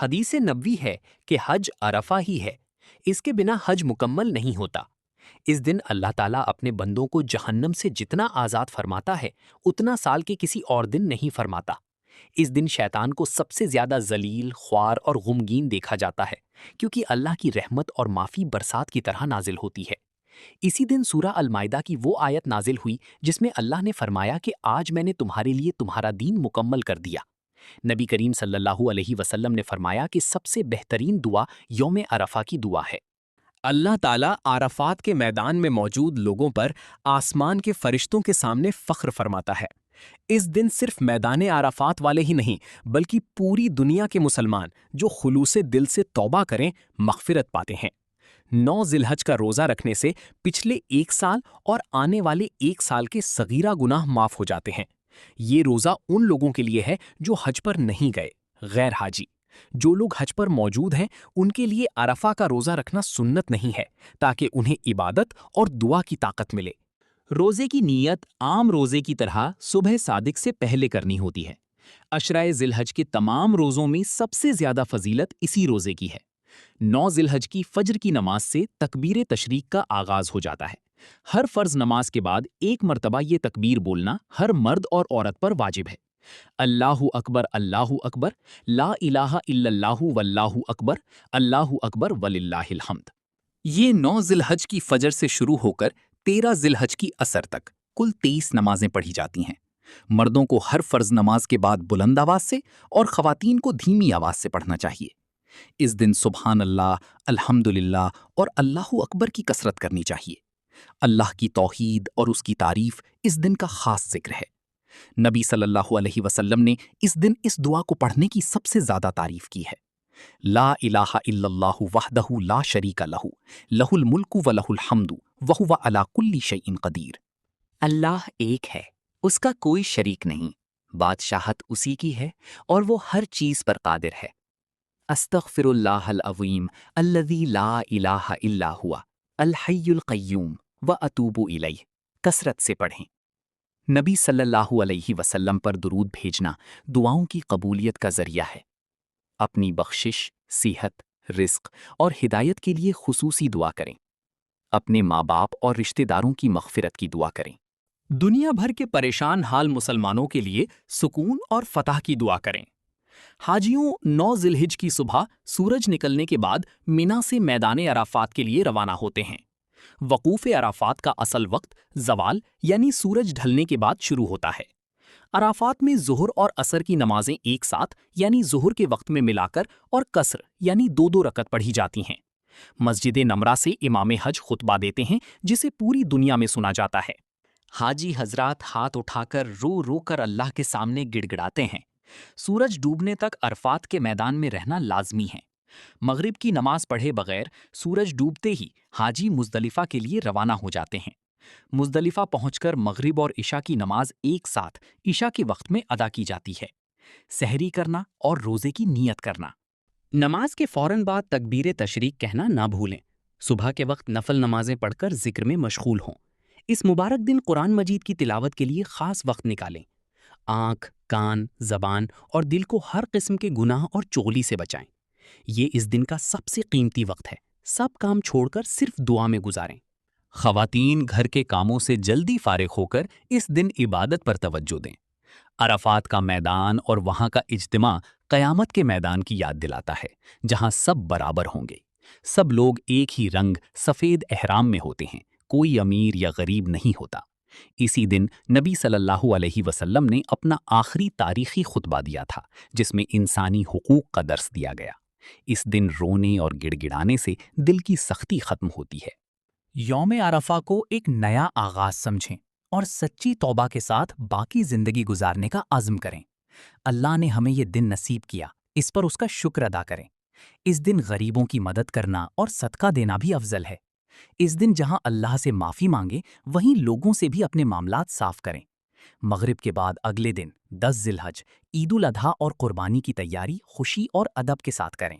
حدیث نبوی ہے کہ حج عرفہ ہی ہے، اس کے بنا حج مکمل نہیں ہوتا۔ اس دن اللہ تعالیٰ اپنے بندوں کو جہنم سے جتنا آزاد فرماتا ہے اتنا سال کے کسی اور دن نہیں فرماتا۔ اس دن شیطان کو سب سے زیادہ ذلیل، خوار اور غمگین دیکھا جاتا ہے، کیونکہ اللہ کی رحمت اور معافی برسات کی طرح نازل ہوتی ہے۔ اسی دن سورہ المائدہ کی وہ آیت نازل ہوئی جس میں اللہ نے فرمایا کہ آج میں نے تمہارے لیے تمہارا دین مکمل کر دیا۔ نبی کریم صلی اللہ علیہ وسلم نے فرمایا کہ سب سے بہترین دعا یوم عرفہ کی دعا ہے۔ اللہ تعالیٰ عرفات کے میدان میں موجود لوگوں پر آسمان کے فرشتوں کے سامنے فخر فرماتا ہے۔ اس دن صرف میدان عرفات والے ہی نہیں بلکہ پوری دنیا کے مسلمان جو خلوص دل سے توبہ کریں مغفرت پاتے ہیں۔ 9 ذی الحج کا روزہ رکھنے سے پچھلے 1 سال اور آنے والے 1 سال کے صغیرہ گناہ معاف ہو جاتے ہیں۔ یہ روزہ ان لوگوں کے لیے ہے جو حج پر نہیں گئے، غیر حاجی۔ جو لوگ حج پر موجود ہیں ان کے لیے عرفہ کا روزہ رکھنا سنت نہیں ہے تاکہ انہیں عبادت اور دعا کی طاقت ملے۔ روزے کی نیت عام روزے کی طرح صبح صادق سے پہلے کرنی ہوتی ہے۔ عشرۂ ذی الحج کے تمام روزوں میں سب سے زیادہ فضیلت اسی روزے کی ہے۔ 9 ذی الحج کی فجر کی نماز سے تکبیر تشریق کا آغاز ہو جاتا ہے۔ ہر فرض نماز کے بعد 1 مرتبہ یہ تکبیر بولنا ہر مرد اور عورت پر واجب ہے۔ اللہ اکبر، لا الہ الا اللہ واللہ اکبر، اللہ اکبر وللہ الحمد۔ یہ 9 ذی الحج کی فجر سے شروع ہو کر 13 ذی الحج کی عصر تک کل 23 نمازیں پڑھی جاتی ہیں۔ مردوں کو ہر فرض نماز کے بعد بلند آواز سے اور خواتین کو دھیمی آواز سے پڑھنا چاہیے۔ اس دن سبحان اللہ، الحمدللہ اور اللہ اکبر کی کثرت کرنی چاہیے۔ اللہ کی توحید اور اس کی تعریف اس دن کا خاص ذکر ہے۔ نبی صلی اللہ علیہ وسلم نے اس دن اس دعا کو پڑھنے کی سب سے زیادہ تعریف کی ہے۔ لا الہ الا اللہ وحدہ لا شریک لہ، لہ الملک و لہ الحمد وہو علی کل شیء قدیر۔ اللہ ایک ہے، اس کا کوئی شریک نہیں، بادشاہت اسی کی ہے اور وہ ہر چیز پر قادر ہے۔ استغفر اللہ العظیم الذی لا الہ الا ہوا الحی القیوم واتوب الیہ۔ کثرت سے پڑھیں۔ نبی صلی اللہ علیہ وسلم پر درود بھیجنا دعاؤں کی قبولیت کا ذریعہ ہے۔ اپنی بخشش، صحت، رزق اور ہدایت کے لیے خصوصی دعا کریں۔ اپنے ماں باپ اور رشتہ داروں کی مغفرت کی دعا کریں۔ دنیا بھر کے پریشان حال مسلمانوں کے لیے سکون اور فتح کی دعا کریں۔ حاجیوں 9 ذی الحج کی صبح سورج نکلنے کے بعد منا سے میدان عرفات کے لیے روانہ ہوتے ہیں۔ وقوف عرفات کا اصل وقت زوال یعنی سورج ڈھلنے کے بعد شروع ہوتا ہے۔ عرفات میں ظہر اور عصر کی نمازیں ایک ساتھ یعنی ظہر کے وقت میں ملا کر اور قصر یعنی 2 رکعت پڑھی جاتی ہیں۔ مسجد نمرہ سے امام حج خطبہ دیتے ہیں جسے پوری دنیا میں سنا جاتا ہے۔ حاجی حضرات ہاتھ اٹھا کر رو رو کر اللہ کے سامنے گڑ گڑاتے ہیں۔ سورج ڈوبنے تک عرفات کے میدان میں رہنا لازمی ہے۔ مغرب کی نماز پڑھے بغیر سورج ڈوبتے ہی حاجی مزدلفہ کے لیے روانہ ہو جاتے ہیں۔ مزدلفہ پہنچ کر مغرب اور عشاء کی نماز ایک ساتھ عشاء کے وقت میں ادا کی جاتی ہے۔ سحری کرنا اور روزے کی نیت کرنا۔ نماز کے فوراً بعد تکبیر تشریق کہنا نہ بھولیں۔ صبح کے وقت نفل نمازیں پڑھ کر ذکر میں مشغول ہوں۔ اس مبارک دن قرآن مجید کی تلاوت کے لیے خاص وقت نکالیں۔ آنکھ، کان، زبان اور دل کو ہر قسم کے گناہ اور چغلی سے بچائیں۔ یہ اس دن کا سب سے قیمتی وقت ہے۔ سب کام چھوڑ کر صرف دعا میں گزاریں۔ خواتین گھر کے کاموں سے جلدی فارغ ہو کر اس دن عبادت پر توجہ دیں۔ عرفات کا میدان اور وہاں کا اجتماع قیامت کے میدان کی یاد دلاتا ہے، جہاں سب برابر ہوں گے۔ سب لوگ ایک ہی رنگ سفید احرام میں ہوتے ہیں، کوئی امیر یا غریب نہیں ہوتا۔ اسی دن نبی صلی اللہ علیہ وسلم نے اپنا آخری تاریخی خطبہ دیا تھا جس میں انسانی حقوق کا درس دیا گیا۔ اس دن رونے اور گڑ گڑانے سے دل کی سختی ختم ہوتی ہے۔ یوم عرفہ کو ایک نیا آغاز سمجھیں اور سچی توبہ کے ساتھ باقی زندگی گزارنے کا عزم کریں۔ اللہ نے ہمیں یہ دن نصیب کیا، اس پر اس کا شکر ادا کریں۔ اس دن غریبوں کی مدد کرنا اور صدقہ دینا بھی افضل ہے۔ اس دن جہاں اللہ سے معافی مانگیں وہیں لوگوں سے بھی اپنے معاملات صاف کریں۔ مغرب کے بعد اگلے دن 10 ذی الحج عید الاضحیٰ اور قربانی کی تیاری خوشی اور ادب کے ساتھ کریں۔